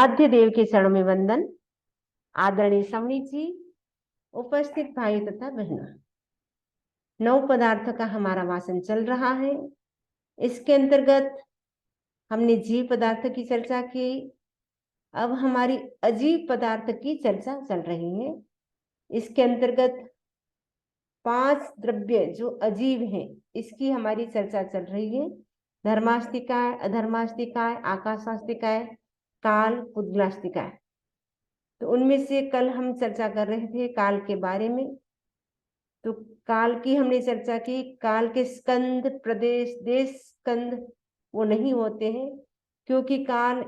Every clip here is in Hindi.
आराध्य देव के चरणों में वंदन। आदरणीय समणी जी, उपस्थित भाई तथा बहनों, नव पदार्थ का हमारा वाचन चल रहा है। इसके अंतर्गत हमने जीव पदार्थ की चर्चा की। अब हमारी अजीव पदार्थ की चर्चा चल रही है। इसके अंतर्गत 5 द्रव्य जो अजीव हैं, इसकी हमारी चर्चा चल रही है। धर्मास्तिकाय, अधर्मास्तिकाय, आकाशास्तिकाय, काल, पुद्गलास्तिकाय। तो उनमें से कल हम चर्चा कर रहे थे काल के बारे में। तो काल की हमने चर्चा की। काल के स्कंद, प्रदेश, देश स्कंद वो नहीं होते हैं, क्योंकि काल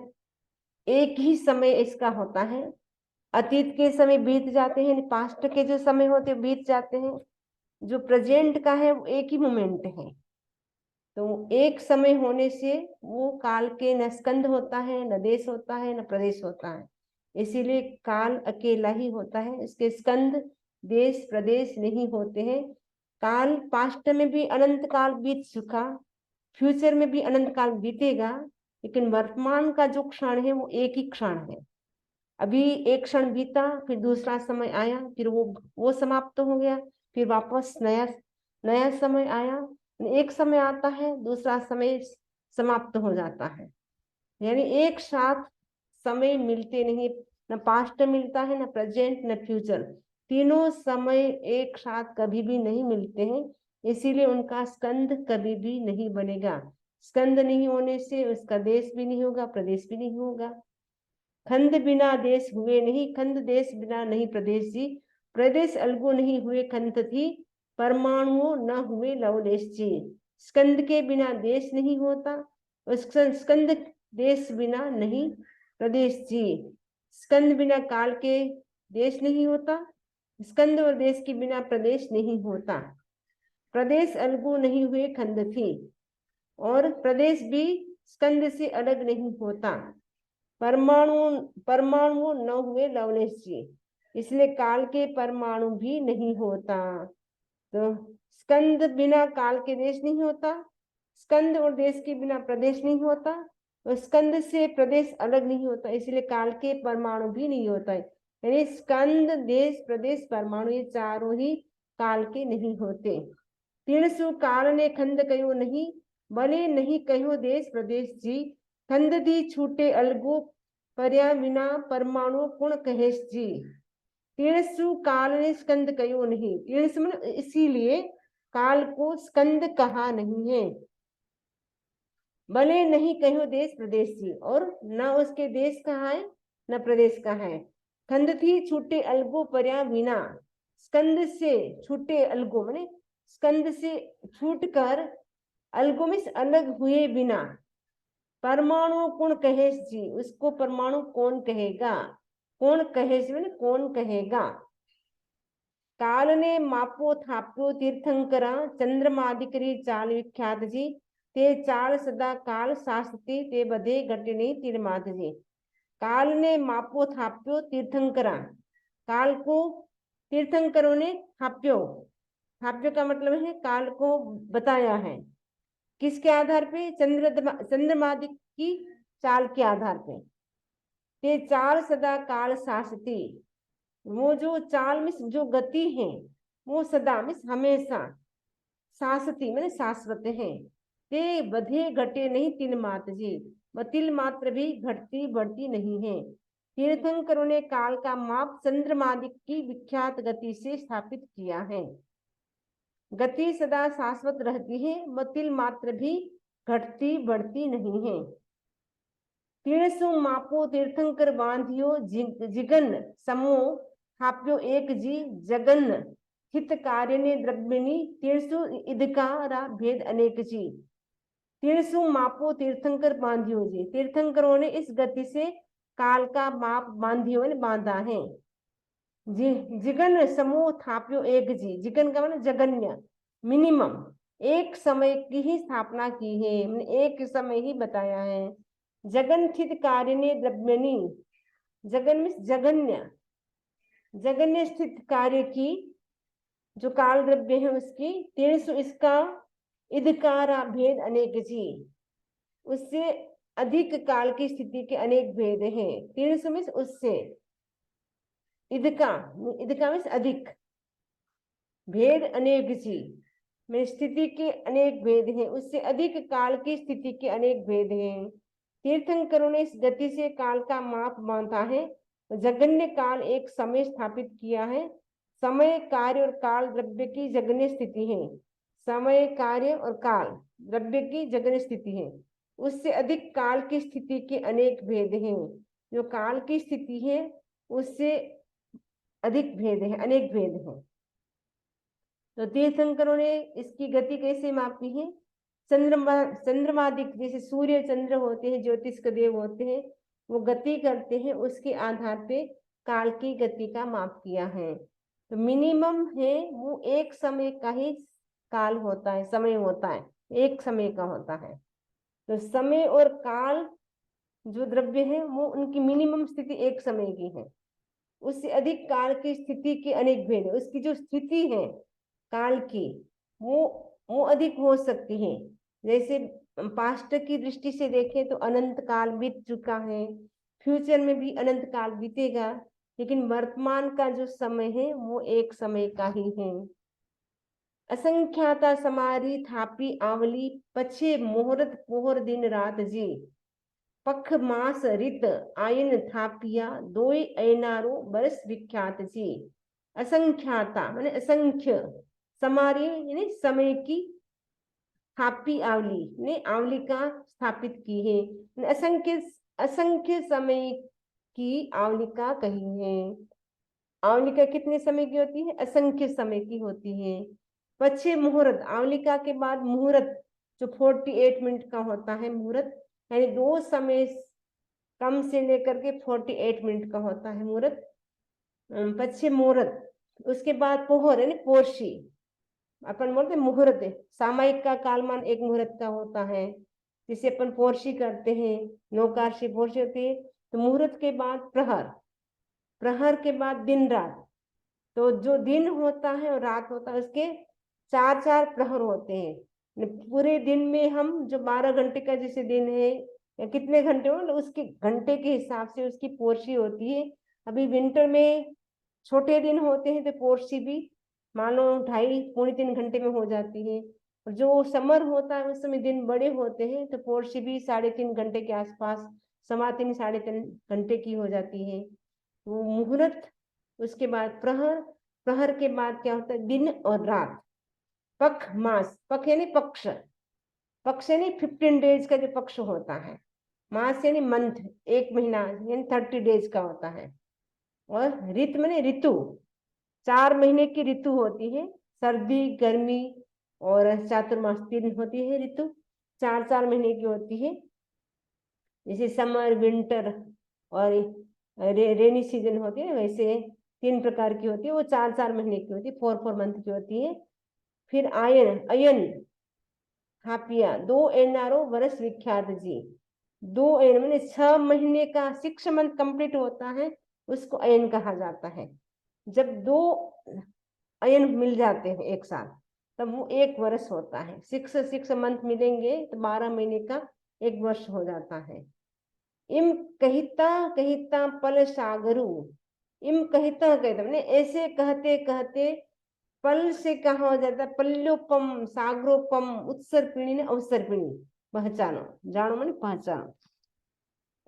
एक ही समय इसका होता है। अतीत के समय बीत जाते हैं, पास्ट के जो समय होते हैं बीत जाते हैं। जो प्रेजेंट का है वो एक ही मोमेंट है। तो एक समय होने से वो काल के न स्कंद होता है, न देश होता है, न प्रदेश होता है। इसीलिए काल अकेला ही होता है, इसके स्कंद, देश, प्रदेश नहीं होते हैं। काल पास्ट में भी अनंत काल बीत चुका, फ्यूचर में भी अनंत काल बीतेगा, लेकिन वर्तमान का जो क्षण है वो एक ही क्षण है। अभी एक क्षण बीता, फिर दूसरा समय आया, फिर वो समाप्त हो गया, फिर वापस नया नया समय आया। एक समय आता है, दूसरा समय समाप्त हो जाता है। यानी एक साथ समय मिलते नहीं, न पास्ट मिलता है, न प्रेजेंट, न फ्यूचर। तीनों समय एक साथ कभी भी नहीं मिलते हैं। इसीलिए उनका स्कंद कभी भी नहीं बनेगा। स्कंद नहीं होने से उसका देश भी नहीं होगा, प्रदेश भी नहीं होगा। खंड बिना देश हुए नहीं, खंड देश बिना नहीं प्रदेश जी। प्रदेश अलगु नहीं हुए खंड थी, परमाणुओं न हुए लवलेश जी। स्कंद के बिना देश नहीं होता, स्कंद देश बिना नहीं प्रदेश जी। स्कंद बिना काल के देश नहीं होता, स्कंद और देश के बिना प्रदेश नहीं होता। प्रदेश अलगु नहीं हुए खंड थी, और प्रदेश भी स्कंद से अलग नहीं होता। परमाणु परमाणु न हुए लवलेश जी, इसलिए काल के परमाणु भी नहीं होता। तो स्कंद बिना काल के देश नहीं होता, स्कंद और देश के बिना प्रदेश नहीं होता, और स्कंद से प्रदेश अलग नहीं होता, इसलिए काल के परमाणु भी नहीं होता है। यानी स्कंद, देश, प्रदेश, परमाणु ये चारों ही काल के नहीं होते। तीनसु काल ने खंड कहो नहीं, भले नहीं कहो देश प्रदेश जी। खंड दी छूटे अलगु पर्या बिना परमाणु गुण कहेश जी। तीनसु काल ने स्कंद कहो नहीं, तीनसु मतलब इसीलिए काल को स्कंद कहा नहीं है। भले नहीं कहो देश प्रदेश जी, और न उसके देश कहाँ है न प्रदेश कहाँ है। खंड थी छूटे अलगो पर्या बिना, स्कंद से छूटे अलगो माने स्कंद से छूटकर, अलगो में अलग हुए बिना। परमाणु कौन कहेश जी, उसको परमाणु कौन कहेगा, कौन कहेश माने कौन कहेगा। काल ने मापो थाप्यो तीर्थंकरा, चंद्रमादिकरी चाल विख्यात जी। ते चाल सदा काल शास्त्री, ते बधे घटने तीरमात जी। काल ने मापो थाप्यो तीर्थंकरा, काल को तीर्थंकरों ने थाप्यो, थाप्यो का मतलब है काल को बताया है। किसके आधार पे? चंद्रमादिक की चाल के आधार पे। ते चाल सदा काल शास्त्री, वो जो चाल में जो गति है वो सदा में हमेशा, शाश्वती मैंने शाश्वत है। ते बधे घटे नहीं तिल मात्र जी, तिल मात्र भी घटती बढ़ती नहीं है। तीर्थंकरों ने काल का माप चंद्रमादिक की विख्यात गति से स्थापित किया है। गति सदा शाश्वत रहती है, तिल मात्र भी घटती बढ़ती नहीं है। तीनसु मापो तीर्थंकर बांधियो, जिगन समूह थाप्यो एक जी। जगन हित कार्य ने द्रव्यनी, तीनसु इदकारा भेद अनेक जी। तीनसु मापो तीर्थंकर बांधियो जी, तीर्थंकरों ने इस गति से काल का माप बांधियो ने बांधा है। जिगन समूह थाप्यो एक जी, जिगन का मतलब जगन्य, मिनिमम एक समय की ही स्थापना की है, एक समय ही बताया है। जगन स्थित कार्य ने द्रव्यनी, जगन में जगन्य, जगन्य स्थित कार्य की जो काल द्रव्य है उसकी। तीनसु इसका इदकारा भेद अनेक जी, उससे अधिक काल की स्थिति के अनेक भेद हैं। 300 में उससे, इदका मीन्स अधिक, भेद अनेक जी में स्थिति के अनेक भेद हैं, उससे अधिक काल की स्थिति के अनेक भेद हैं। तीर्थंकरों ने इस गति से काल का माप बांधा है। जगन्य काल एक समय स्थापित किया है। समय, कार्य और काल द्रव्य की जगन्य स्थिति है। समय, कार्य और काल द्रव्य की जगन्य स्थिति है। उससे अधिक काल की स्थिति के अनेक भेद हैं। जो काल की स्थिति है उससे अधिक भेद है, अनेक भेद हैं। तो तीर्थंकरों ने इसकी गति कैसे मापी है? चंद्रमादिक, जैसे सूर्य चंद्र होते हैं, ज्योतिष के देव होते हैं, वो गति करते हैं, उसके आधार पे काल की गति का माप किया है। तो मिनिमम है वो एक समय का ही काल होता है, समय होता है, एक समय का होता है। तो समय और काल जो द्रव्य है वो उनकी मिनिमम स्थिति एक समय की है। उससे अधिक काल की स्थिति के अनेक भेद है। उसकी जो स्थिति है काल की वो अधिक हो सकती है। जैसे पास्ट की दृष्टि से देखें तो अनंत काल बीत चुका है, फ्यूचर में भी अनंत काल बीतेगा, लेकिन वर्तमान का जो समय है वो एक समय का ही है। असंख्याता समारी थापी आवली, पछे मुहूर्त पोहर दिन रात जी, पख मास रित आयन थापिया, दोय ऐनारो बरस विख्यात जी। असंख्याता माने असंख्य, समारी यानी समय की, थापी आवली ने आवली का स्थापित की है। असंख्य असंख्य समय की आवलिका कही है। आवलिका कितने समय की होती है? असंख्य समय की होती है। पछे मुहूर्त, आवलिका के बाद मुहूर्त जो 48 मिनट का होता है मुहूर्त, यानी 2 समय कम से लेकर के 48 मिनट का होता है मुहूर्त। पश्चिम मुहूर्त, उसके बाद पोहर यानी पोर्शी, अपन बोलते मुहूर्त, सामयिक का कालमान एक मुहूर्त का होता है, जिसे अपन पोर्शी करते हैं, नौकारशी पोर्शी होती है। तो मुहूर्त के बाद प्रहर, प्रहर के बाद दिन रात। तो जो दिन होता है और रात होता है उसके 4-4 प्रहर होते हैं। पूरे दिन में हम जो 12 घंटे का जैसे दिन है या कितने घंटे हो, उसके घंटे के हिसाब से उसकी पोर्शी होती है। अभी विंटर में छोटे दिन होते हैं तो पोर्शी भी मान लो 2.5-3 घंटे में हो जाती है। और जो समर होता है उस समय दिन बड़े होते हैं तो पोर्शी भी 3.5 घंटे के आसपास, 3.5-3.5 घंटे की हो जाती है। वो मुहूर्त, उसके बाद प्रहर, प्रहर के बाद क्या होता है? दिन और रात। पख मास, पख यानी पक्ष, पक्ष यानी 15 डेज का जो पक्ष होता है। मास यानी मंथ, 1 महीना यानी 30 डेज का होता है। और ऋतु माने ऋतु, 4 महीने की ऋतु होती है, सर्दी, गर्मी और चातुर्मास 3 होती है ऋतु, 4-4 महीने की होती है। जैसे समर, विंटर और रेनी सीजन होती है, वैसे 3 प्रकार की होती है। वो 4-4 महीने की होती है, 4-4 मंथ की होती है। फिर आयन, अयन हापिया, 2 एनआरओ वर्ष विख्यात जी। 2 एन मैंने 6 महीने का 6 मंथ कंप्लीट होता है, उसको अयन कहा जाता है। जब 2 अयन मिल जाते हैं एक साथ तब वो 1 वर्ष होता है। 6 मंथ मिलेंगे तो 12 महीने का 1 वर्ष हो जाता है। इम कहता कहता पल सागरु, इम कहता कहता मैंने ऐसे कहते कहते पल से कहा हो जाता है पल्योपम, सागरोपम, उत्सर्पिणी ने अवसर्पिणी, पहचानो, जानो मैंने पहचानो।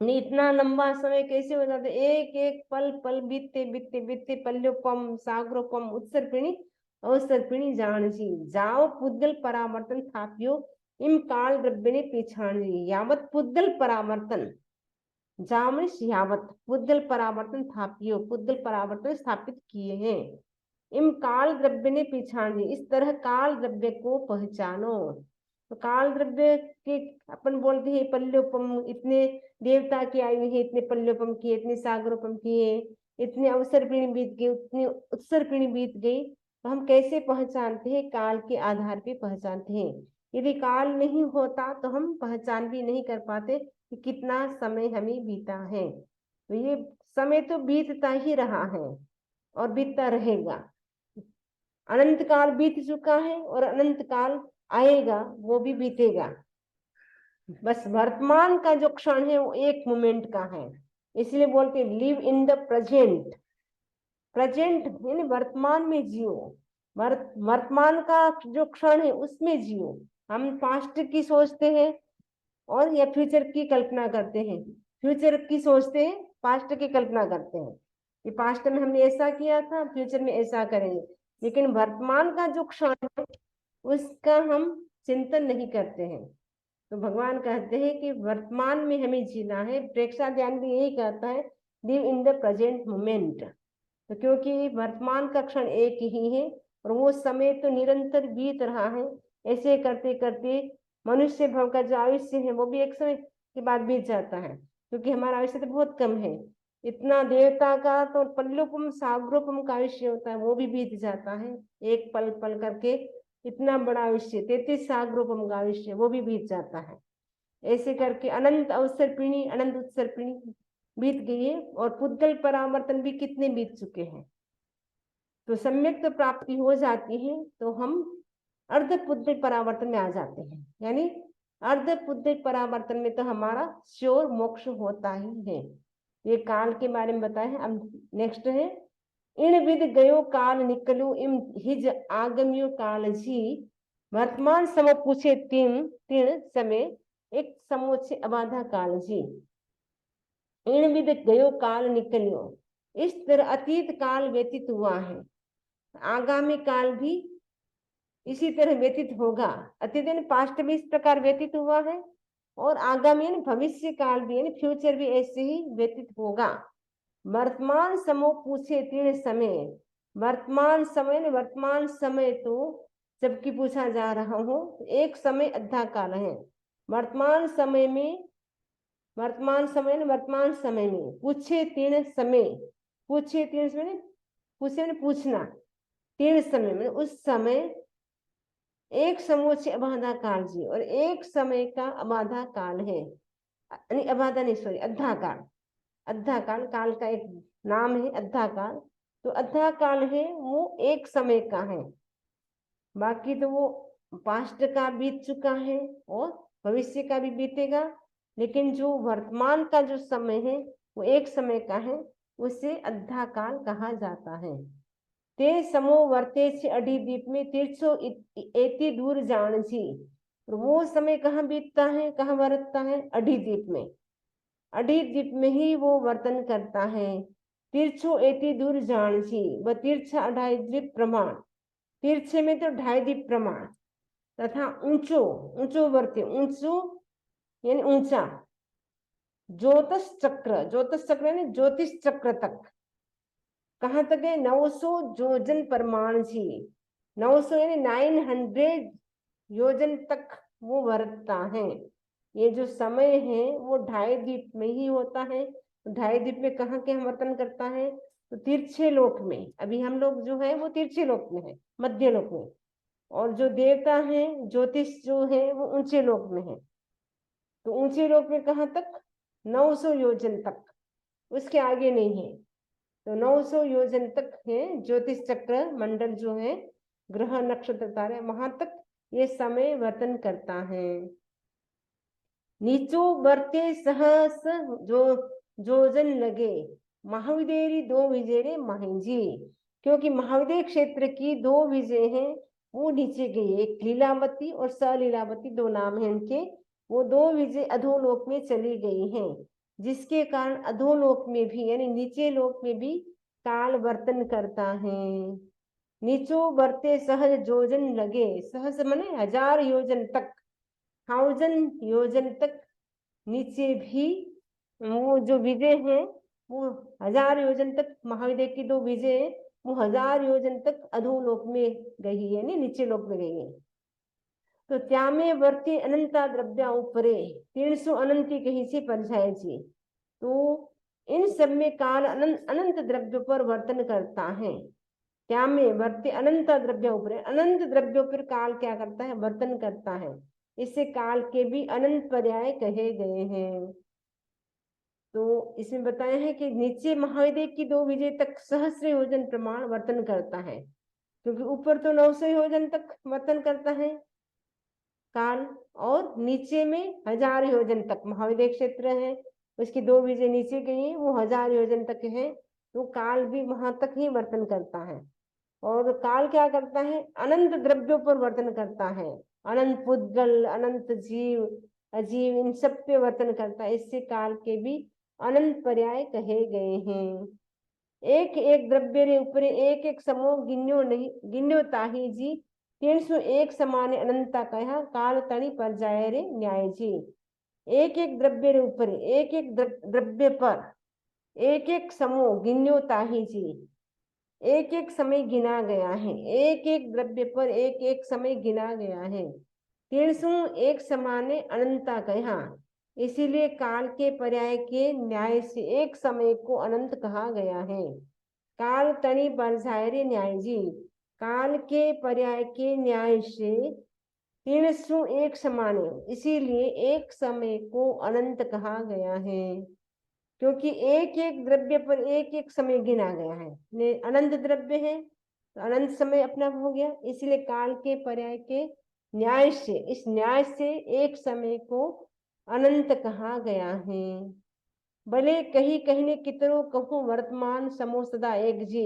इतना लंबा समय कैसे हो जाता है? एक एक पल पल बीतते बीतते बीतते पल्योपम, सागरोपम, उत्सर्पिणी अवसर्पिणी जान जी, जाओ पुद्गल परावर्तन थापियो, इम काल द्रव्य ने पीछाण जी। यावत पुद्गल परावर्तन, जामनिश यावत पुद्गल परावर्तन थापियो, पुद्गल परावर्तन स्थापित किए हैं। इम काल द्रव्य ने पहचान, इस तरह काल द्रव्य को पहचानो। तो काल द्रव्य के अपन बोलते हैं पल्योपम, इतने देवता की आयु है, इतने पल्योपम किए, इतने सागरोपम किए, इतने अवसर पीढ़ी बीत गई, उतनी उत्सर पीढ़ी बीत गई। तो हम कैसे पहचानते हैं? काल के आधार पे पहचानते हैं। यदि काल नहीं होता तो हम पहचान भी नहीं कर पाते कि कितना समय हमें बीता है। तो ये समय तो बीतता ही रहा है और बीतता रहेगा। अनंत काल बीत चुका है और अनंत काल आएगा, वो भी बीतेगा। बस वर्तमान का जो क्षण है वो एक मोमेंट का है, इसलिए बोलते live in the present. Present यानी वर्तमान में जियो, वर्तमान का जो क्षण है उसमें जियो। हम पास्ट की सोचते हैं और या फ्यूचर की कल्पना करते हैं, फ्यूचर की सोचते हैं, पास्ट की कल्पना करते हैं कि पास्ट में हमने ऐसा किया था, फ्यूचर में ऐसा करेंगे, लेकिन वर्तमान का जो क्षण है उसका हम चिंतन नहीं करते हैं। तो भगवान कहते हैं कि वर्तमान में हमें जीना है। प्रेक्षा ध्यान भी यही कहता है, live in the present moment. तो क्योंकि वर्तमान का क्षण एक ही है और वो समय तो निरंतर बीत रहा है, ऐसे करते करते मनुष्य भव का जो आयुष्य है वो भी एक समय के बाद बीत जाता है, क्योंकि हमारा आयुष्य तो बहुत कम है। इतना देवता का तो पल्लुपम सागरोपम का आयुष्य होता है, वो भी बीत जाता है एक पल पल करके। इतना बड़ा आयुष्य 33 सागरोपम का आयुष्य वो भी बीत जाता है। ऐसे करके अनंत अवसर पीढ़ी, अनंत उत्सर पीढ़ी बीत गई है और पुद्गल परावर्तन भी कितने बीत चुके हैं। तो सम्यक तो प्राप्ति हो जाती है तो हम अर्ध पुद्गल परावर्तन में आ जाते हैं, यानी अर्ध पुद्गल परावर्तन में तो हमारा श्योर मोक्ष होता ही है। ये काल के बारे में बताए हैं। अब नेक्स्ट है, इन विद गयो काल निकलू इम हिज आगम्यो काल जी, वर्तमान सम पूछे तीन तीन समय एक समोच्च अबाधा काल जी। इन विद गयो काल निकलियो, इस तरह अतीत काल व्यतीत हुआ है, आगामी काल भी इसी तरह व्यतीत होगा। अतीत यानी पास्ट भी इस प्रकार व्यतीत हुआ है और आगामी यानी भविष्य काल भी यानी फ्यूचर भी ऐसे ही व्यतीत होगा। वर्तमान समो पूछे तीन समय, वर्तमान समय वर्तमान समय तो जबकि पूछा जा रहा हो, एक समय अद्धा काल है। वर्तमान समय में, वर्तमान समय वर्तमान समय में पूछे तीन समय, पूछे तीन समय पूछे ने पूछना, तीन समय में उस समय एक समोच्च अबाधा काल जी, और एक समय का अबाधा काल है, नहीं अबाधा नहीं सॉरी अद्धा काल। अद्धा काल काल का एक नाम है अद्धा काल, तो अद्धा काल है वो एक समय का है। बाकी तो वो पास्ट का बीत चुका है और भविष्य का भी बीतेगा, लेकिन जो वर्तमान का जो समय है वो एक समय का है, उसे अद्धा काल कहा जाता है। ते समो वर्ते से अडी द्वीप में 380 दूर जान छी, और वो समय कहाँ बीतता है, कहाँ बरतता है, अडी द्वीप में। अडी द्वीप में ही वो वर्तन करता है। तिरछो एति दूर जान छी, व तिरछा अढ़ाई द्वीप प्रमाण, तिरछे में तो ढाई द्वीप प्रमाण, तथा ऊंचो ऊंचो वर्ते, ऊंचो यानी ऊंचा, ज्योतिष चक्र, ज्योतिष चक्र यानी ज्योतिष चक्र तक, कहाँ तक है, 900 योजन परमाण जी, 900 यानी 900 योजन तक वो वर्तता है। ये जो समय है वो ढाई द्वीप में ही होता है। तो ढाई द्वीप में कहाँ के हम वर्तन करता है, तो तिरछे लोक में। अभी हम लोग जो है वो तिरछे लोक में है, मध्य लोक में, और जो देवता है ज्योतिष जो है वो ऊंचे लोक में है। तो ऊंचे लोक में कहाँ तक, 900 योजन तक, उसके आगे नहीं है। तो 900 योजन तक है ज्योतिष चक्र मंडल जो है, ग्रह नक्षत्र तारे, वहां तक ये समय वर्तन करता है। नीचो बरते सहस जो जोजन लगे, महाविदेरी दो विजय महंजी, क्योंकि महाविदेय क्षेत्र की दो विजय हैं वो नीचे गई, एक लीलावती और सलीलावती दो नाम है इनके, वो दो विजय अधोलोक में चली गई हैं, जिसके कारण अधोलोक में भी यानी नीचे लोक में भी काल वर्तन करता है। नीचो बरते सहज जोजन लगे, सहज माने 1000 योजन तक, 1000 योजन तक नीचे भी वो जो विजय है वो 1000 योजन तक, महाविद्य की दो विजय है वो 1000 योजन तक अधोलोक में गई है, नहीं नीचे लोक में गई है। तो त्यामे वर्ती अनंता द्रव्या ऊपरे, 300 अनंती कहीं से परछाए छी। तो इन सब में काल अनंत अनंत द्रव्य पर वर्तन करता है। त्यामे वर्ती अनंत द्रव्य ऊपर, अनंत द्रव्यों पर काल क्या करता है, वर्तन करता है। इससे काल के भी अनंत पर्याय कहे गए हैं। तो इसमें बताया है कि नीचे महाविद्य की दो विजय तक सहस्र योजन प्रमाण वर्तन करता है, क्योंकि ऊपर तो 900 योजन तक वर्तन करता है। काल, और नीचे में 1000 योजन तक महाविद्य क्षेत्र है, उसकी 2 भुजें नीचे गई हैं, वो 1000 योजन तक है, तो काल भी वहां तक ही वर्तन करता है। और काल क्या करता है, अनंत द्रव्यों पर वर्तन करता है, अनंत पुद्गल, अनंत जीव, अजीव, इन सब पे वर्तन करता है। इससे काल के भी अनंत पर्याय कहे गए हैं। एक एक द्रव्य रे ऊपरे एक एक समो गिन्यो नहीं, गिन्यो ताही जी, 301 समाने अनंता कहा, काल तणी पर जाए रे न्याय जी। एक एक द्रव्य रे ऊपर एक एक द्रव्य पर एक एक समूह गिन्यो ताही जी, एक एक समय गिना गया है, एक एक द्रव्य पर एक एक समय गिना गया है। 301 समाने अनंता कहा, इसीलिए काल के पर्याय के न्याय से एक समय को अनंत कहा गया है। काल तणी बरझायरे न्याय जी, काल के पर्याय के न्याय से 301 समाने, इसीलिए एक समय को अनंत कहा गया है, क्योंकि एक एक द्रव्य पर एक एक समय गिना गया है। अनंत द्रव्य है तो अनंत समय अपना हो गया, इसलिए काल के पर्याय के न्याय से, इस न्याय से एक समय को अनंत कहा गया है। भले कही कहने कितनो कहूँ, वर्तमान समो सदा एक जी,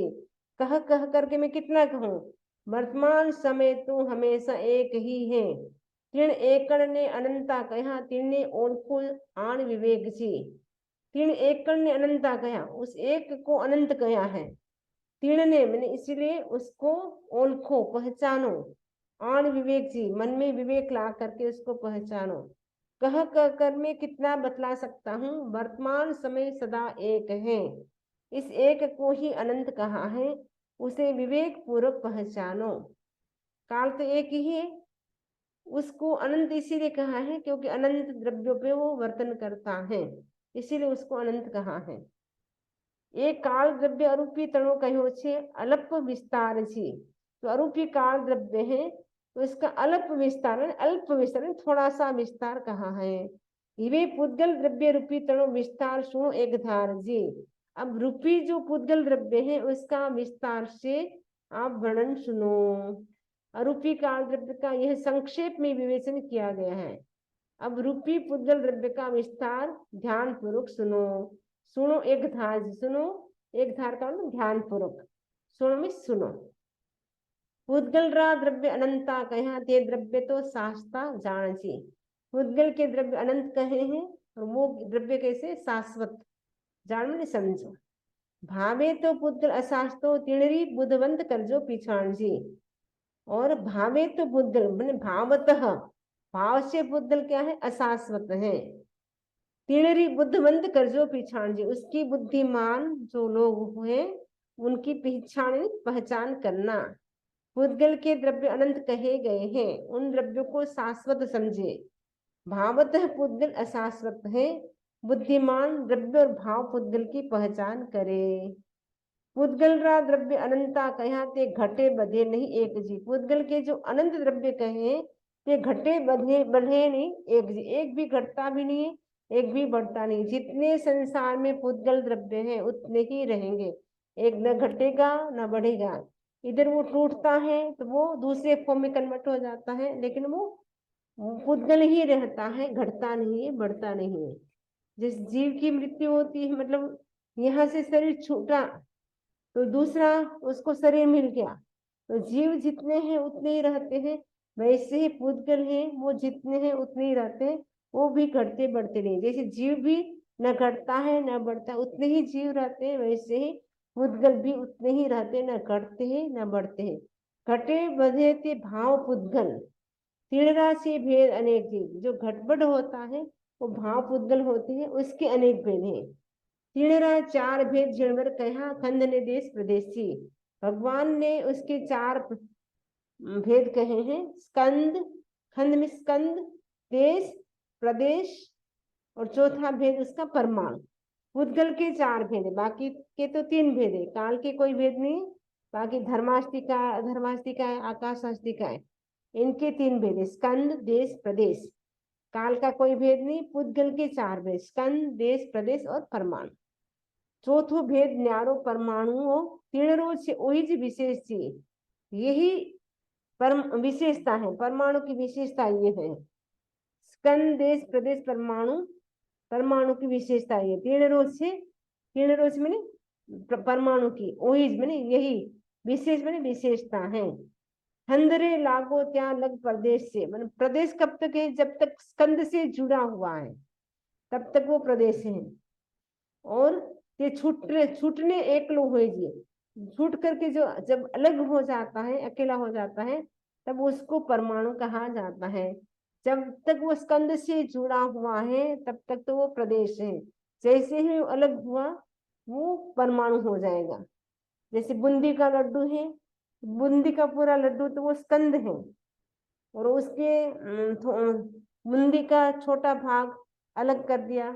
कह कह करके मैं कितना कहूँ, वर्तमान समय तो हमेशा एक ही है। तीन एकड़ ने अनंता कहा, तिने ओळखो आन विवेक जी, तीन एकड़ ने अनंता कहा, उस एक को अनंत कहा है। तीन ने मैंने इसलिए उसको ओळखो पहचानो, आन विवेक जी, मन में विवेक ला करके उसको पहचानो। कह कर मैं कितना बतला सकता हूँ, वर्तमान समय सदा एक है, इस एक को ही अनंत कहा है, उसे विवेक पूर्वक पहचानो। काल तो एक ही है, उसको अनंत इसीलिए कहा है क्योंकि अनंत द्रव्यों पे वो वर्तन करता है, इसीलिए उसको अनंत कहा है। एक काल द्रव्य अरूपी तणो कहो छे अल्प विस्तार छी, तो अरूपी काल द्रव्य है तो इसका अल्प विस्तार, अल्प विस्तार, थोड़ा सा विस्तार कहा है। इवे पुद्गल द्रव्य रूपी तणो विस्तार सुनो एक धार जी। अब रूपी जो पुद्गल द्रव्य है उसका विस्तार से आप वर्णन सुनो। अरूपी काल द्रव्य का यह संक्षेप में विवेचन किया गया है। अब रूपी पुद्गल द्रव्य का विस्तार ध्यान पूर्वक सुनो। सुनो एक धार, सुनो एक धार का मतलब ध्यान पूर्वक सुनो में सुनो। पुद्गल रा द्रव्य अनंता कहा, ते द्रव्य तो शास्ता जान छी। पुद्गल के द्रव्य अनंत कहे हैं और वो द्रव्य कैसे, शाश्वत, जान में समझो। भावे तो पुद्गल अशास्तो, तिणरी बुद्धवंत करजो पिछाण जी। और भावे तो पुद्गल मैंने भावतः, भाव से पुद्गल क्या है, अशाश्वत है। तिणरी बुद्धवंत करजो पिछाण जी, उसकी बुद्धिमान जो लोग हुए उनकी पहचान करना। पुद्गल के द्रव्य अनंत कहे गए हैं, उन द्रव्यों को शाश्वत समझे। भावतः पुद्गल अशाश्वत है, बुद्धिमान द्रव्य और भाव पुद्गल की पहचान करे। पुद्गल रा द्रव्य अनंता कहा, ते घटे बधे नहीं एक जी। पुद्गल के जो अनंत द्रव्य कहे ते घटे बधे बढ़े नहीं एक जी, एक भी घटता भी नहीं है, एक भी बढ़ता नहीं। जितने संसार में पुद्गल द्रव्य हैं उतने ही रहेंगे, एक न घटेगा न बढ़ेगा। इधर वो टूटता है तो वो दूसरे फॉर्म में कन्वर्ट हो जाता है, लेकिन वो पुद्गल ही रहता है, घटता नहीं है, बढ़ता नहीं है। जिस जीव की मृत्यु होती है, मतलब यहाँ से शरीर छूटा तो दूसरा उसको शरीर मिल गया, तो जीव जितने हैं उतने ही रहते हैं। वैसे ही पुद्गल है, वो जितने हैं उतने ही रहते हैं, वो भी घटते बढ़ते नहीं। जैसे जीव भी न घटता है न बढ़ता, उतने ही जीव रहते हैं, वैसे ही पुद्गल भी उतने ही रहते, न घटते हैं न बढ़ते हैं। घटे बढ़े ते भाव पुद्गल, तीणरा से भेद अनेक जीव। जो घटबढ़ होता है वो भाव पुद्गल होते हैं, उसके अनेक भेद हैं। तीणरा चार भेद जिणवर कहा, खंड ने देश प्रदेशी। भगवान ने उसके चार भेद कहे हैं। स्कंद, खंड में स्कंद, देश, प्रदेश, और चौथा भेद उसका परमाणु। पुद्गल के चार भेद है, बाकी के तो तीन भेद है। काल के कोई भेद नहीं, बाकी धर्मास्तिका, अधर्मास्तिका है, आकाशास्तिका है, इनके तीन भेद है, स्कंद, देश, प्रदेश। काल का कोई भेद नहीं। पुद्गल के चार भेद, स्कंद, देश, प्रदेश और परमाणु। चौथो भेद न्यारो परमाणुओ, तीणरो से ओही जी विशेष छी। यही विशेषता है, परमाणु की विशेषता ये है। स्कंद, देश, प्रदेश, परमाणु, परमाणु की विशेषता ये तीन रोज मैंने परमाणु की ओहिज मैंने यही विशेष मैंने विशेषता है। हंदरे लागो त्या लग प्रदेश से, मतलब प्रदेश कब तक है? जब तक स्कंद से जुड़ा हुआ है तब तक वो प्रदेश है। और ये छूटने एकलो हुए जी, छूट करके जो जब अलग हो जाता है, अकेला हो जाता है, तब उसको परमाणु कहा जाता है। जब तक वो स्कंद से जुड़ा हुआ है तब तक तो वो प्रदेश है, जैसे ही अलग हुआ वो परमाणु हो जाएगा। जैसे बूंदी का लड्डू है, बूंदी का पूरा लड्डू तो वो स्कंद है, और उसके बूंदी का छोटा भाग अलग कर दिया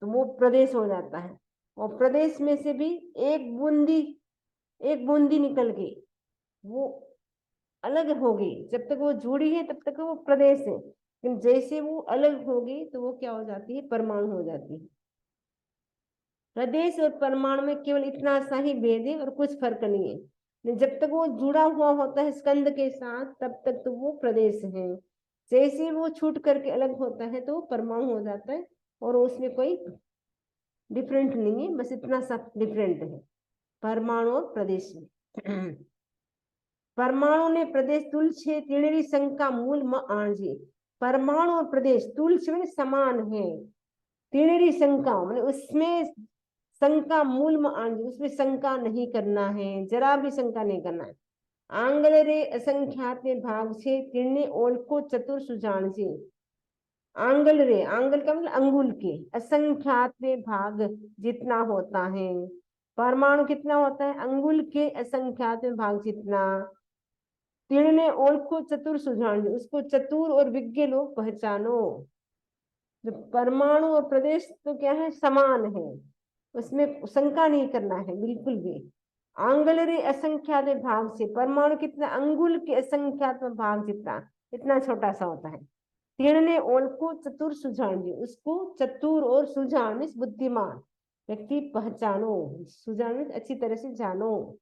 तो वो प्रदेश हो जाता है। और प्रदेश में से भी एक बूंदी निकल के वो अलग होगी, जब तक वो जुड़ी है तब तक वो प्रदेश है, लेकिन जैसे वो अलग होगी तो वो क्या हो जाती है? परमाणु हो जाती है। प्रदेश और परमाणु में केवल इतना सा ही भेद है और कुछ फर्क नहीं है। जब तक वो जुड़ा हुआ होता है स्कंद के साथ तब तक तो वो प्रदेश है, जैसे वो छूट करके अलग होता है तो वो परमाणु हो जाता है, और उसमें कोई डिफरेंट नहीं है, बस इतना सा डिफरेंट है परमाणु और प्रदेश में। परमाणु ने प्रदेश तुलछे तिणरी संख्या मूल म आणजे। परमाणु और प्रदेश तुलछ में समान है, तिणरी संख्या मैंने उसमें शंका मूल में आणजे, उसमें शंका नहीं करना है, जरा भी शंका नहीं करना है। आंगल रे असंख्यात में भाग से तिरने ओल को चतुर सुजान से। आंगल रे, आंगल का मतलब अंगुल के, असंख्यात में भाग जितना होता है, परमाणु कितना होता है? अंगुल के असंख्यात में भाग जितना। तिरने ओल को चतुर सुजान, उसको चतुर और विज्ञ लोग पहचानो। जो परमाणु और प्रदेश तो क्या है? समान है, उसमें शंका नहीं करना है बिल्कुल भी। आंगल रे असंख्यात भाग से, परमाणु कितना? अंगुल के असंख्यात भाग जितना, इतना छोटा सा होता है। तिरने ओल को चतुर सुजान, उसको चतुर और सुजान बुद्धिमान व्यक्ति पहचानो, सुजान अच्छी तरह से जानो।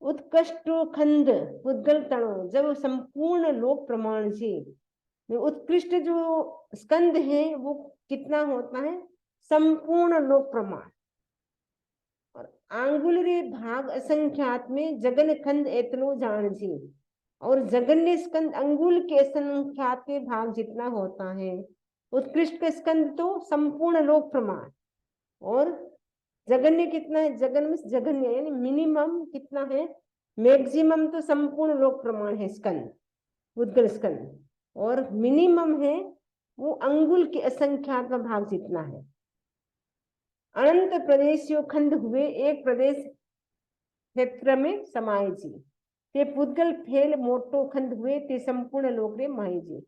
उत्कृष्टो खंड उद्गल तणो, जब संपूर्ण लोक प्रमाण से, उत्कृष्ट जो स्कंद है वो कितना होता है? संपूर्ण लोक प्रमाण। और आंगुल रे भाग असंख्यात में जगन खंड एतनो जान जी, और जगन्य स्कंद अंगुल के असंख्यात में भाग जितना होता है। उत्कृष्ट स्कंद तो संपूर्ण लोक प्रमाण, और जगन्य कितना है? जगन्य यानी मिनिमम कितना है? मैक्सिमम तो संपूर्ण लोक प्रमाण है स्कंद, उद्गल स्कंद, और मिनिमम है वो अंगुल के असंख्यात भाग जितना है। अनंत प्रदेशियों खंड हुए एक प्रदेश क्षेत्र में समाये जी, ते पुद्गल फेल मोटो खंड हुए ते संपूर्ण लोक रे माये जी।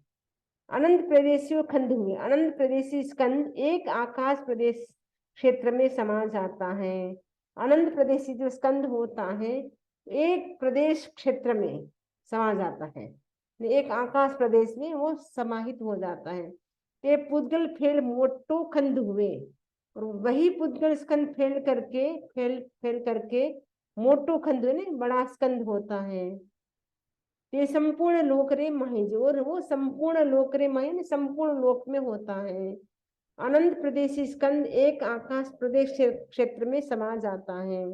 अनंत प्रदेशियों खंड हुए, अनंत प्रदेशी स्कंद एक आकाश प्रदेश क्षेत्र में समा जाता है। अनंत प्रदेशी जो स्कंद होता है एक प्रदेश क्षेत्र में समा जाता है, एक आकाश प्रदेश में वो समाहित हो जाता है। ते पुद्गल फेल मोटो खंड हुए, और वही पुद्गल स्कंद फेल करके मोटो खंड ने बड़ा स्कंद होता है। ये संपूर्ण लोक रे महेज, और वो संपूर्ण लोक रे महे संपूर्ण लोक में होता है। अनंत प्रदेशी स्कंद एक आकाश प्रदेश क्षेत्र में समा जाता है,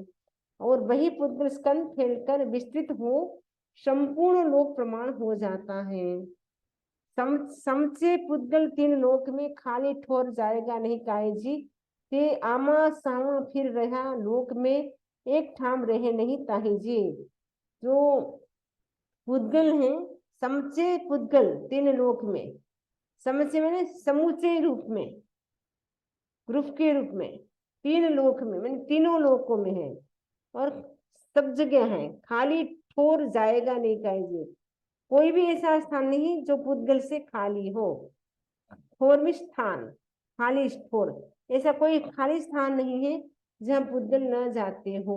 और वही पुद्गल स्कंद फैलकर विस्तृत हो संपूर्ण लोक प्रमाण हो जाता है। समचे पुद्गल तीन लोक में खाली ठोर जाएगा नहीं काहे जी, ते आमा सामा फिर रहा लोक में एक ठाम रहे नहीं ताही जी। जो पुद्गल हैं, समचे पुद्गल तीन लोक में, समचे मैंने समूचे रूप में, ग्रुप के रूप में, तीन लोक में मैंने तीनों लोकों में है, और सब जगह है, खाली ठोर जाएगा नहीं कहेंगे। कोई भी ऐसा स्थान नहीं जो पुद्गल से खाली हो। ठोर में स्थान, खाली ठोर, ऐसा कोई खाली स्थान नहीं है जहाँ पुद्गल न जाते हो।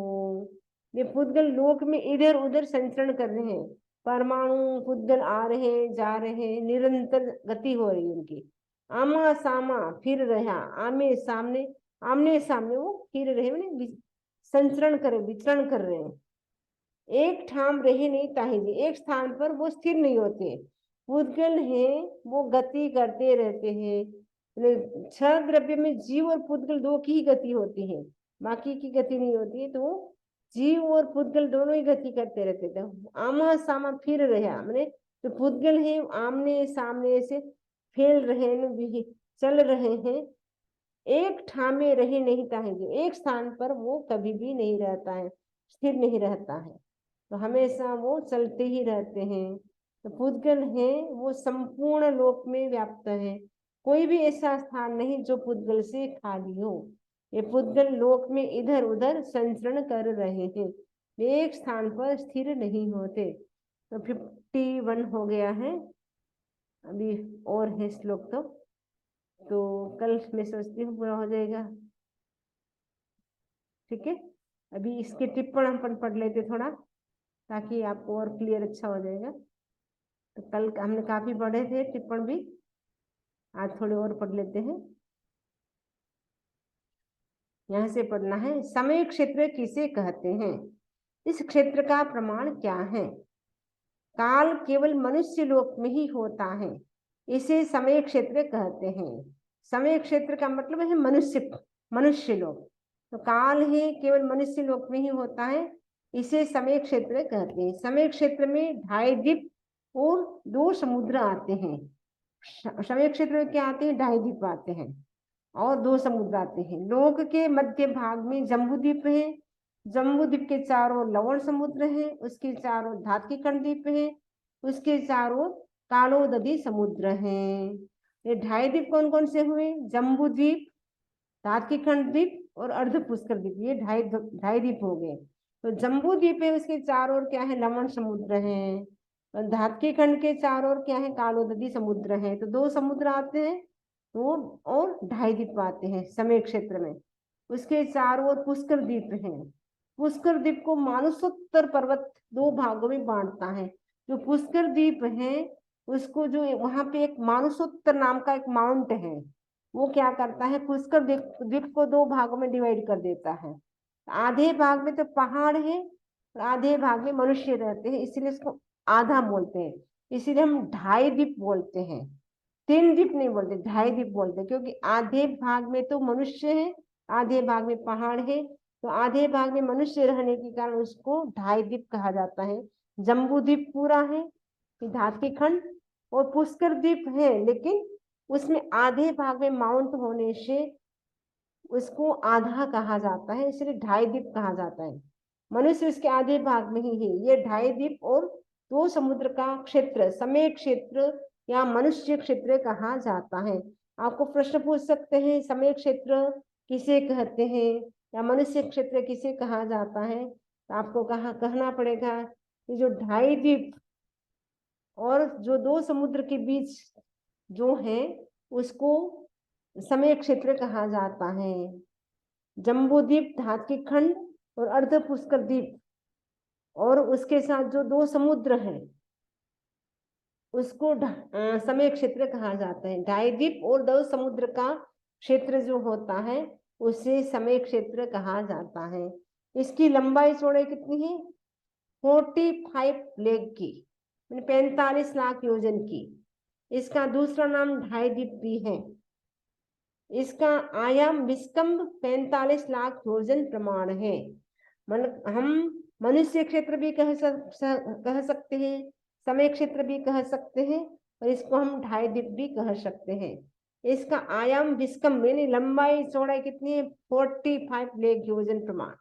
वे पुद्गल लोक में इधर उधर संचरण कर रहे हैं, परमाणु पुद्गल आ रहे जा रहे, निरंतर गति हो रही उनकी। आमा सामा फिर रहा, आमने सामने वो फिर रहे, संचरण कर, विचरण कर रहे हैं। एक ठाम रहे नहीं ताहि जी, एक स्थान पर वो स्थिर नहीं होते। पुद्गल है वो गति करते रहते हैं। छह द्रव्य में जीव और पुद्गल दो की ही गति होती है, बाकी की गति नहीं होती है। तो जीव और पुद्गल दोनों ही गति करते रहते थे। आमा सामा फिर रहा, मैंने जो पुद्गल है आमने सामने से फैल रहे हैं, चल रहे हैं, एक ठामे रहे नहीं ताहे जो, एक स्थान पर वो कभी भी नहीं रहता है, स्थिर नहीं रहता है, तो हमेशा वो चलते ही रहते हैं। तो पुद्गल है वो संपूर्ण लोक में व्याप्त है, कोई भी ऐसा स्थान नहीं जो पुद्गल से खाली हो। ये पुद्गल लोक में इधर उधर संचरण कर रहे हैं, एक स्थान पर स्थिर नहीं होते। तो 51 हो गया है, अभी और है श्लोक तो कल मैं सोचती हूँ पूरा हो जाएगा। ठीक है, अभी इसके टिप्पण हम पढ़ लेते थोड़ा, ताकि आपको और क्लियर अच्छा हो जाएगा। तो कल हमने काफी पढ़े थे टिप्पण भी, आज थोड़े और पढ़ लेते हैं। यहाँ से पढ़ना है, समय क्षेत्र किसे कहते हैं, इस क्षेत्र का प्रमाण क्या है। काल केवल मनुष्य लोक में ही होता है, इसे समय क्षेत्र कहते हैं। समय क्षेत्र का मतलब है मनुष्य लोक। तो काल है केवल मनुष्य लोक में ही होता है, इसे समय क्षेत्र कहते हैं। समय क्षेत्र में 2.5 द्वीप और 2 समुद्र आते हैं। समय क्षेत्र में क्या आते हैं, 2.5 द्वीप आते हैं और 2 समुद्र आते हैं। लोक के मध्य भाग में जम्बू द्वीप है, जम्बू द्वीप के चारों लवण समुद्र है, उसके चारों धात्किकण द्वीप है, उसके चारों कालोदधी समुद्र हैं। ये 2.5 द्वीप कौन कौन से हुए, जम्बू द्वीप, धात्किकण द्वीप और अर्ध पुष्कर द्वीप, ये 2.5 द्वीप हो गए। तो जम्बू द्वीप है, उसके चारों ओर क्या है, लवण समुद्र है। धात्किकण के चारों ओर क्या है, कालोदधी समुद्र है। तो 2 समुद्र आते हैं तो, और 2.5 द्वीप आते हैं समय क्षेत्र में। उसके चारों ओर पुष्कर द्वीप है। पुष्कर द्वीप को मानसोत्तर पर्वत 2 भागों में बांटता है। जो पुष्कर द्वीप है उसको, जो वहां पे एक मानसोत्तर नाम का एक माउंट है, वो क्या करता है, पुष्कर द्वीप को 2 भागों में डिवाइड कर देता है। आधे भाग में तो पहाड़ है और आधे भाग में मनुष्य रहते हैं, इसीलिए इसको आधा बोलते हैं। इसीलिए हम 2.5 द्वीप बोलते हैं, 3 द्वीप नहीं बोलते, 2.5 द्वीप बोलते हैं, क्योंकि आधे भाग में तो मनुष्य है, आधे भाग में पहाड़ है। तो आधे भाग में मनुष्य रहने के कारण उसको 2.5 द्वीप कहा जाता है। जम्बू द्वीप पूरा है, धात्किखंड और पुष्कर द्वीप है, लेकिन उसमें आधे भाग में माउंट होने से उसको आधा कहा जाता है, इसलिए 2.5 द्वीप कहा जाता है। मनुष्य उसके आधे भाग में ही है। ये 2.5 द्वीप और 2 समुद्र का क्षेत्र समय क्षेत्र या मनुष्य क्षेत्र कहा जाता है। आपको प्रश्न पूछ सकते हैं, समय क्षेत्र किसे कहते हैं या मनुष्य क्षेत्र किसे कहा जाता है, तो आपको कहना पड़ेगा कि जो 2.5 द्वीप और जो 2 समुद्र के बीच जो है उसको समय क्षेत्र कहा जाता है। जम्बू द्वीप, धात्किखंड और अर्ध पुष्कर द्वीप और उसके साथ जो 2 समुद्र हैं उसको समय क्षेत्र कहा जाता है। 2.5 द्वीप और 2 समुद्र का क्षेत्र जो होता है उसे समय क्षेत्र कहा जाता है। इसकी लंबाई चौड़ाई कितनी है, 45 लेग की, 45 लाख योजन की। इसका दूसरा नाम 2.5 द्वीप भी है। इसका आयाम विस्कंभ 45 लाख योजन प्रमाण है। हम मनुष्य क्षेत्र भी कह सकते हैं, समय क्षेत्र भी कह सकते हैं और इसको हम 2.5 द्वीप भी कह सकते हैं। इसका आयाम विस्कंभ यानी लंबाई चौड़ाई कितनी है, 45 लेख योजन प्रमाण,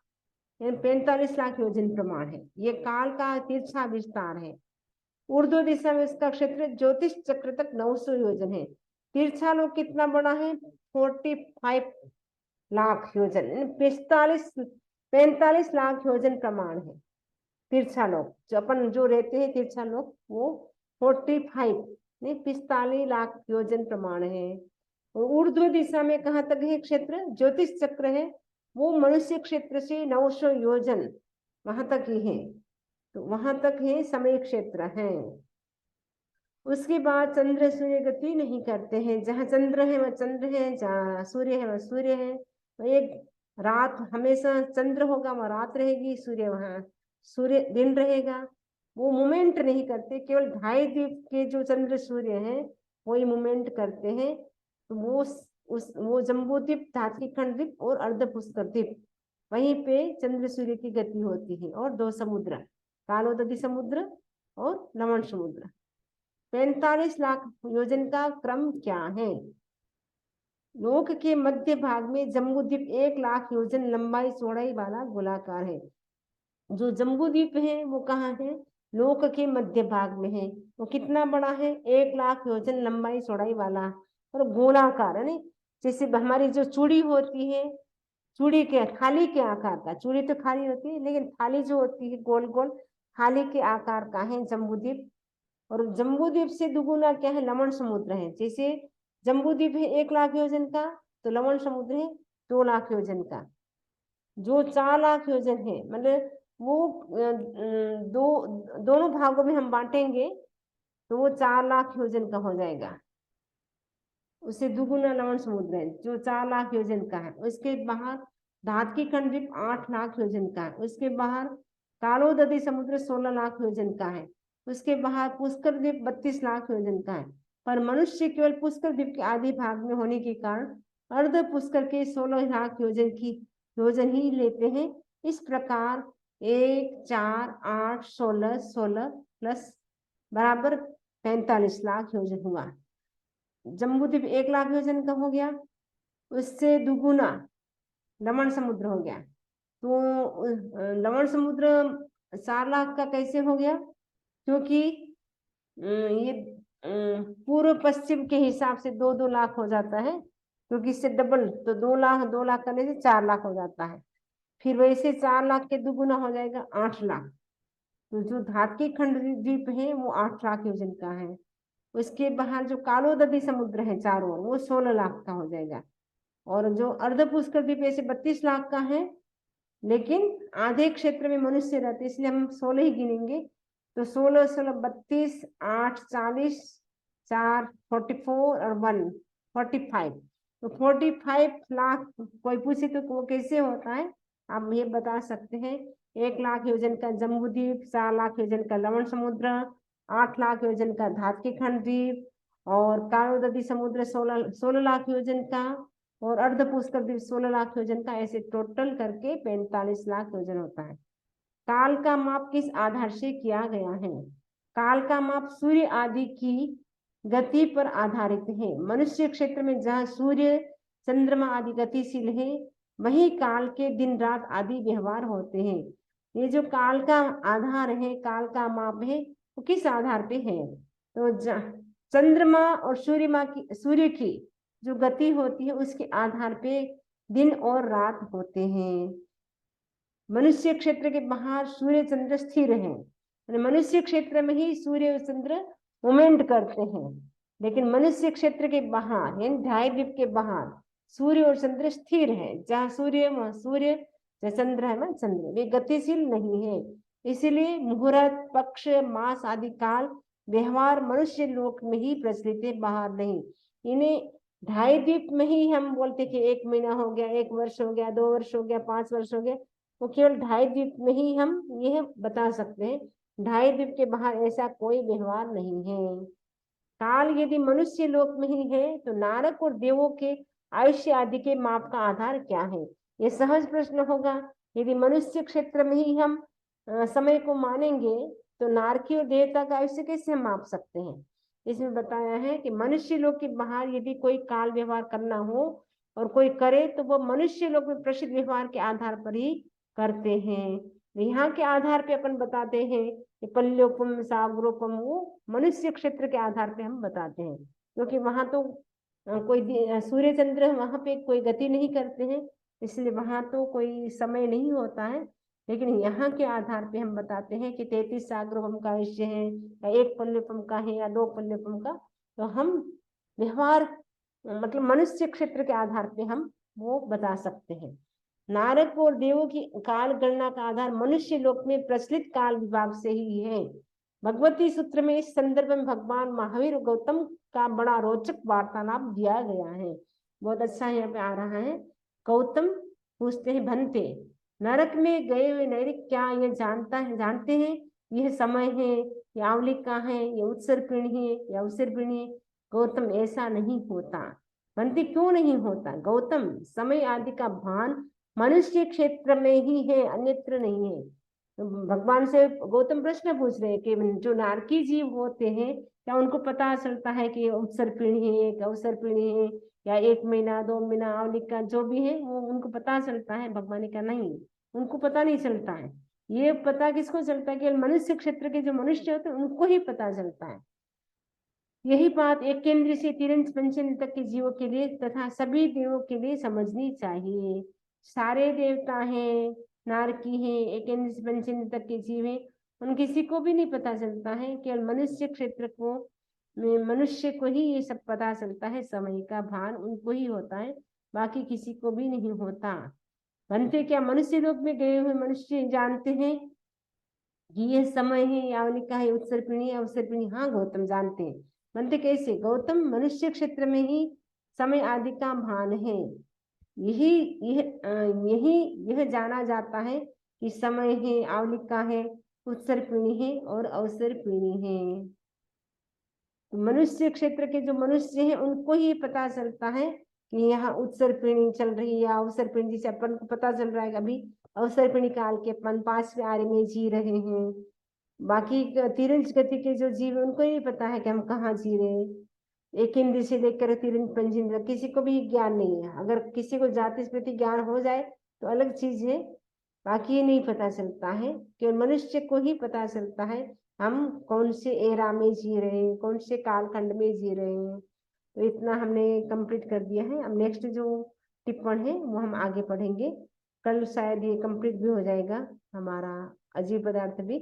45 लाख योजन प्रमाण है। ये काल का तिरछा विस्तार है। ऊर्ध्व दिशा में इसका क्षेत्र ज्योतिष चक्र तक 900 योजन है। तिरछा लोक कितना बड़ा है, 45 लाख योजन, 45 लाख योजन प्रमाण है। तिरछा लोक जो अपन जो रहते हैं तिरछा लोक वो 45 लाख योजन प्रमाण है। और ऊर्ध्व दिशा में कहाँ तक है क्षेत्र, ज्योतिष चक्र है वो मनुष्य क्षेत्र से 900 योजन वहां तक ही है, तो वहां तक है समय क्षेत्र है। उसके बाद चंद्र सूर्य गति नहीं करते हैं, जहाँ चंद्र है वह चंद्र है, जहाँ सूर्य है वह सूर्य है। एक रात हमेशा चंद्र होगा वह रात रहेगी, सूर्य वहां सूर्य दिन रहेगा, वो मूवमेंट नहीं करते, केवल 2.5 द्वीप के जो चंद्र सूर्य हैं वही मूवमेंट करते हैं। तो वो जम्बू द्वीप, धात्विक खंड द्वीप और अर्ध पुष्कर द्वीप, वहीं पे चंद्र सूर्य की गति होती है। और 2 समुद्र, कालोदधी समुद्र और लवण समुद्र। 45 लाख योजन का क्रम क्या है? लोक के मध्य भाग में जम्बू द्वीप 1 लाख योजन लंबाई चौड़ाई वाला गोलाकार है। जो जम्बू द्वीप है वो कहाँ है? लोक के मध्य भाग में है। वो कितना बड़ा है? 1 लाख योजन लंबाई चौड़ाई वाला और गोलाकार है। नहीं, जैसे हमारी जो चूड़ी होती है, चूड़ी के थाली के आकार का, चूड़ी तो खाली होती है लेकिन थाली जो होती है गोल गोल थाली के आकार का है जम्बू द्वीप। और जम्बू द्वीप से दुगुना क्या है? लवण समुद्र है। जैसे जम्बू द्वीप है 1 लाख योजन का, तो लवण समुद्र है 2 लाख योजन का। जो 4 लाख योजन है, मतलब वो दोनों भागों में हम बांटेंगे तो वो 4 लाख योजन का हो जाएगा। उससे दुगुना लवण समुद्र है जो 4 लाख योजन का है। उसके बाहर धात्की खंड द्वीप 8 लाख योजन का है। उसके बाहर कालोदधी समुद्र 16 लाख योजन का है। उसके बाहर पुष्कर द्वीप 32 लाख योजन का है। पर मनुष्य केवल पुष्कर द्वीप के आधे भाग में होने के कारण अर्ध पुष्कर के 16 लाख योजन ही लेते हैं। इस प्रकार 1, 4, 8, 16, 16 प्लस बराबर 45 लाख योजन हुआ। जम्बू द्वीप 1 लाख योजन का हो गया, उससे दुगुना लवण समुद्र हो गया। तो लवण समुद्र 4 लाख का कैसे हो गया? क्योंकि ये पूर्व पश्चिम के हिसाब से 2-2 लाख हो जाता है, क्योंकि इससे डबल, तो 2 लाख करने से 4 लाख हो जाता है। फिर वैसे 4 लाख के दुगुना हो जाएगा 8 लाख। तो जो धात्की खंड द्वीप है वो 8 लाख योजन का है। उसके बाहर जो कालोदधी समुद्र है चारों ओर, वो 16 लाख का हो जाएगा। और जो अर्ध पुष्कर द्वीप ऐसे 32 लाख का है, लेकिन आधे क्षेत्र में मनुष्य रहते इसलिए हम 16 ही गिनेंगे। तो 16, 16, 32, 8, 40, 4, 44 और 1, 45। तो 45 लाख कोई पूछे तो वो कैसे होता है, आप ये बता सकते हैं। 1 लाख योजन का जम्बू द्वीप, 4 लाख योजन का लवण समुद्र, 8 लाख योजन का धात्की खंड द्वीप और कालोदधी समुद्र 16 लाख योजन का और अर्ध पुष्कर द्वीप 16 लाख योजन का। ऐसे टोटल करके 45 लाख योजन होता है। काल का माप किस आधार से किया गया है? काल का माप सूर्य आदि की गति पर आधारित है। मनुष्य क्षेत्र में जहाँ सूर्य चंद्रमा आदि गतिशील है, वही काल के दिन रात आदि व्यवहार होते हैं। ये जो काल का आधार है, काल का माप है, वो किस आधार पे है? तो चंद्रमा और सूर्य की जो गति होती है उसके आधार पे दिन और रात होते हैं। मनुष्य क्षेत्र के बाहर सूर्य चंद्र स्थिर है। मनुष्य क्षेत्र में ही सूर्य और चंद्र मूवमेंट करते हैं, लेकिन मनुष्य क्षेत्र के बाहर यानी 2.5 द्वीप के बाहर सूर्य और चंद्र स्थिर है। जहाँ सूर्य वहाँ सूर्य, जहाँ चंद्र है वहाँ चंद्र, वे गतिशील नहीं है। इसीलिए मुहूर्त, पक्ष, मास आदि काल व्यवहार मनुष्य लोक में ही प्रचलित है, बाहर नहीं। इन्हें 2.5 द्वीप में ही हम बोलते कि 1 महीना हो गया, 1 वर्ष हो गया, 2 वर्ष हो गया, 5 वर्ष हो गया, वो केवल 2.5 द्वीप में ही हम यह बता सकते हैं। 2.5 द्वीप के बाहर ऐसा कोई व्यवहार नहीं है। काल यदि मनुष्य लोक में ही है तो नारक और देवों के आयुष्य आदि के माप का आधार क्या है? ये सहज प्रश्न होगा। यदि मनुष्य क्षेत्र में ही हम समय को मानेंगे तो नारकी और देवता का आयुष्य कैसे हम माप सकते हैं? इसमें बताया है कि मनुष्य लोक के बाहर यदि कोई काल व्यवहार करना हो और कोई करे तो वो मनुष्य लोक में प्रसिद्ध व्यवहार के आधार पर ही करते हैं। यहाँ के आधार पे अपन बताते हैं कि पल्योपम, सागरोपम, वो मनुष्य क्षेत्र के आधार पे हम बताते हैं, क्योंकि वहां तो कोई सूर्य चंद्र वहां पे कोई गति नहीं करते हैं, इसलिए वहां तो कोई समय नहीं होता है। लेकिन यहाँ के आधार पे हम बताते हैं कि 33 सागरोपम का आयुष्य है या 1 पल्योपम का है या 2 पल्योपम का। तो हम व्यवहार मतलब मनुष्य क्षेत्र के आधार पे हम वो बता सकते हैं। नारक और देवों की काल गणना का आधार मनुष्य लोक में प्रचलित काल विभाग से ही है। भगवती सूत्र में इस संदर्भ में भगवान महावीर गौतम का बड़ा रोचक वार्तालाप दिया गया है। बहुत अच्छा यहाँ पे आ रहा है। गौतम पूछते हैं, भंते नरक में गए हुए नैरिक क्या ये जानते हैं यह समय है, या आवलिका है, या उत्सर पिंड है, या उत्सर पिंड है? गौतम ऐसा नहीं होता। बनते क्यों नहीं होता गौतम? समय आदि का भान मनुष्य क्षेत्र में ही है, अन्यत्र नहीं है। तो भगवान से गौतम प्रश्न पूछ रहे हैं कि जो नारकी जीव होते हैं क्या उनको पता चलता है कि उत्सर पिंड है, क्या उत्सर पिंड है, या 1 महीना 2 महीना आवलिका जो भी है वो उनको पता चलता है? भगवान ने कहा नहीं, उनको पता नहीं चलता है। ये पता किसको चलता है? कि मनुष्य क्षेत्र के जो मनुष्य होते हैं उनको ही पता चलता है। यही बात एक केंद्र से तिरंज पंचेंद्र तक के जीवों के लिए तथा सभी देवों के लिए समझनी चाहिए। सारे देवता हैं, नारकी हैं, एक केंद्र से पंचेंद्र तक के जीव हैं, उन किसी को भी नहीं पता चलता है। केवल मनुष्य क्षेत्र को, मनुष्य को ही ये सब पता चलता है। समय का भान उनको ही होता है, बाकी किसी को भी नहीं होता। बनते क्या मनुष्य लोक में गए हुए मनुष्य जानते हैं कि ये समय है, यावलिका है, उत्सर पिणी, अवसर पिणी? हाँ गौतम जानते हैं। बनते कैसे गौतम? मनुष्य क्षेत्र में ही समय आदि का भान है। यही यही यह जाना जाता है कि समय है, आवलिका है, उत्सर पिणी है और अवसर पिणी है। मनुष्य क्षेत्र के जो मनुष्य हैं उनको ही पता चलता है कि यहाँ उत्सर पिणी चल रही है, या अवसर पिणी, जिसे अपन को पता चल रहा है अभी अवसर पिणी काल के अपन 5वें आर्य में जी रहे हैं। बाकी तिरंज गति के जो जीव है उनको ही पता है कि हम कहाँ जी रहे हैं। एक इंद्र से लेकर तिरंज पंचेंद्र किसी को भी ज्ञान नहीं है। अगर किसी को जाति स्मृति ज्ञान हो जाए तो अलग चीज है, बाकी ये नहीं पता चलता है। केवल मनुष्य को ही पता चलता है हम कौन से एरा में जी रहे हैं, कौन से कालखंड में जी रहे हैं। तो इतना हमने कंप्लीट कर दिया है। अब नेक्स्ट जो टिप्पण है वो हम आगे पढ़ेंगे। कल शायद ये कंप्लीट भी हो जाएगा हमारा अजीव पदार्थ भी।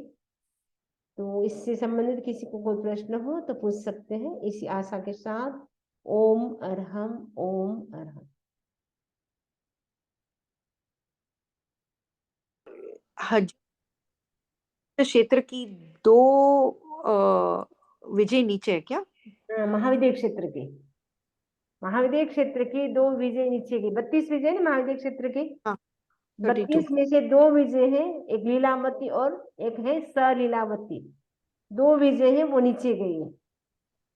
तो इससे संबंधित किसी को कोई प्रश्न हो तो पूछ सकते हैं, इसी आशा के साथ। ओम अरहम, ओम अरहम। हज क्षेत्र की 2 विजय नीचे है क्या? महाविद्य क्षेत्र के, महाविद्य क्षेत्र की 2 विजय नीचे की, 32 विजय ना महाविद्य क्षेत्र की। हाँ, 32। 32 में से 2 विजय हैं, एक लीलावती और एक है सलीलावती। 2 विजय है वो नीचे गई है।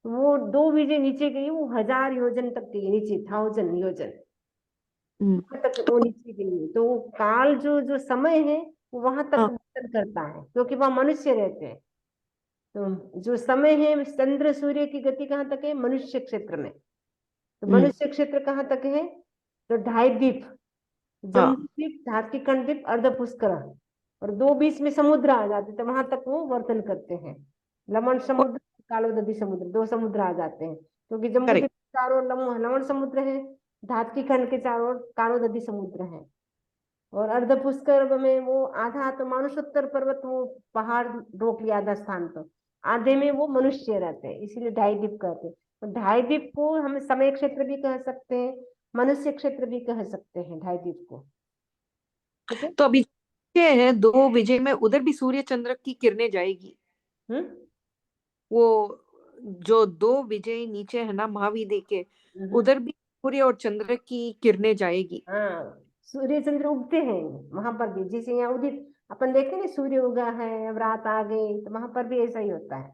वो 2 विजय नीचे गई, वो 1000 योजन तक गई नीचे, 1000 योजन तक वो तो नीचे गई है। तो काल जो जो समय है वो वहां तक हाँ, वर्तन करता है क्योंकि वहां मनुष्य रहते हैं। तो जो समय है चंद्र सूर्य की गति कहाँ तक है? मनुष्य क्षेत्र में। तो मनुष्य क्षेत्र कहाँ तक है? तो 2.5 द्वीप, जम्बू हाँ, द्वीप, धात्रिकण द्वीप, अर्धपुष्कर, और 2 बीच में समुद्र आ जाते, तो वहां तक वो वर्तन करते हैं। लवण समुद्र, कालोदधी समुद्र, 2 समुद्र आ जाते हैं क्योंकि जम्बू द्वीप करेक्ट। के चारों ओर लवण समुद्र है, धात्रिकण के चारों ओर कालोदधी समुद्र है। और अर्धपुष्कर में वो आधा तो मानुषोत्तर पर्वत, वो पहाड़ रोक लिया आधा स्थान, तो आधे में वो मनुष्य रहते हैं, इसीलिए 2.5 द्वीप कहते हैं। तो 2.5 द्वीप को हम समय क्षेत्र भी कह सकते हैं, मनुष्य क्षेत्र भी कह सकते हैं 2.5 द्वीप को। ठीक है। तो अभी ये है 2 विजय में, उधर भी सूर्य चंद्र की किरणें जाएगी। हम्म वो जो 2 विजय नीचे है ना महावीर के, हम्म। उधर भी सूर्य और चंद्र की किरणें जाएगी। हाँ, सूर्य चंद्र उगते हैं वहां पर भी, जैसे यहाँ उदित अपन देखते हैं ना, सूर्य उगा है अब रात आ गई, तो वहां पर भी ऐसा ही होता है।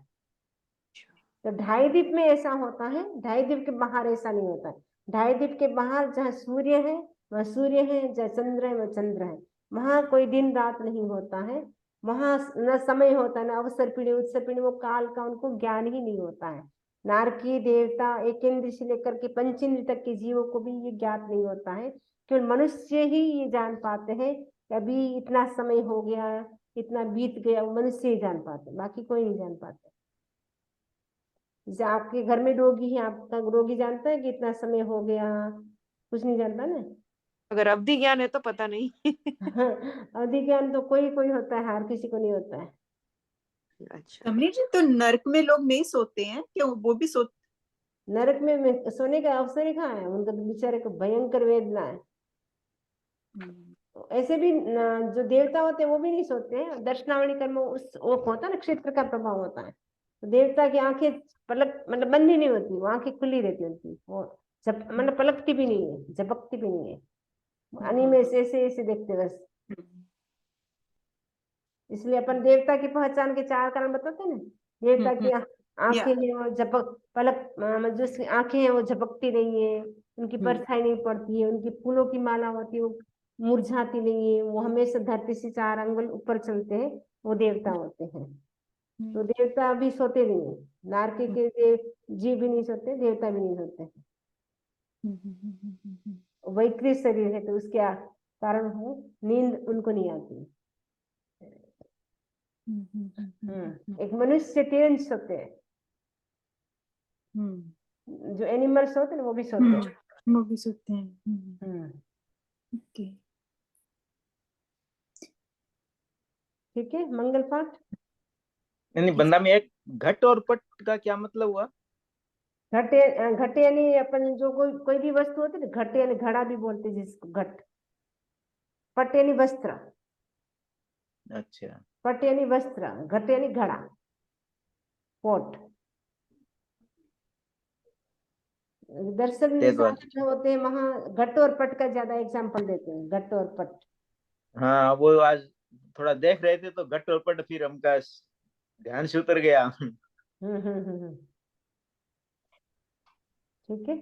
तो 2.5 द्वीप में ऐसा होता है, 2.5 द्वीप के बाहर ऐसा नहीं होता है। 2.5 द्वीप के बाहर जहाँ सूर्य है वह सूर्य है, जहाँ चंद्र है वह चंद्र है। वहां कोई दिन रात नहीं होता है। वहां न समय होता है, न अवसर पीढ़ी उत्सर पीढ़ी, वो काल का उनको ज्ञान ही नहीं होता है। नारकी देवता एक इंद्र से लेकर के पंचेंद्र तक के जीवों को भी ये ज्ञात नहीं होता है। केवल मनुष्य ही ये जान पाते हैं कि अभी इतना समय हो गया, इतना बीत गया, वो मनुष्य ही जान पाते, बाकी कोई नहीं जान पाते। जैसे आपके घर में रोगी है, आपका रोगी जानता है कि इतना समय हो गया? कुछ नहीं जानता ना। अगर अवधि ज्ञान है तो पता नहीं। अवधि ज्ञान तो कोई कोई होता है, हर किसी को नहीं होता है। अच्छा। कमली जी, तो नरक में लोग नहीं सोते हैं क्यों? वो भी सोते? नरक में सोने का अवसर ही कहाँ है? उनका तो बेचारे को भयंकर वेदना है। तो ऐसे भी जो देवता होते हैं वो भी नहीं सोते हैं। दर्शनावली कर्म उस वो होता है ना, क्षेत्र का प्रभाव होता है। तो देवता की आंखें पलक मतलब बंद ही नहीं होती, वो आंखें खुली रहती उनकी, वो जब मतलब पलकती भी नहीं है, झपकती भी नहीं है, अनिमेष ऐसे ऐसे देखते बस। इसलिए अपन देवता की पहचान के 4 कारण बताते हैं ना। देवता की आंखें हैं वो झपक पलक जो उसकी आंखें हैं वो झपकती नहीं है, उनकी परछाई नहीं पड़ती है, उनकी फूलों की माला होती है वो मुरझाती नहीं है, वो हमेशा धरती से 4 अंगुल ऊपर चलते हैं, वो देवता होते हैं। तो देवता भी सोते नहीं है, नारकी के जीव भी नहीं सोते, देवता भी नहीं सोते। वैकृत शरीर है तो उसके कारण वो नींद उनको नहीं आती। एक मनुष्य 3 सोते हैं, जो एनिमल्स होते हैं वो भी सोते हैं। वो भी सोते हैं। ओके। ठीक है, मंगल पाठ। नहीं, बंदा में एक घट और पट का क्या मतलब हुआ? घटे घटे यानी अपन जो कोई भी वस्तु होती है ना, घटे यानी घड़ा भी बोलते हैं जिसको घट। पट यानी वस्त्र, अच्छा, पट यानी वस्त्र, घट यानी घड़ा, पोट। दर्शन शास्त्र होते हैं वहां घट और पट का ज्यादा एग्जाम्पल देते हैं, घट और पट। हाँ, वो आज थोड़ा देख रहे थे तो घट और पट फिर हमका ध्यान से उतर गया। ठीक है।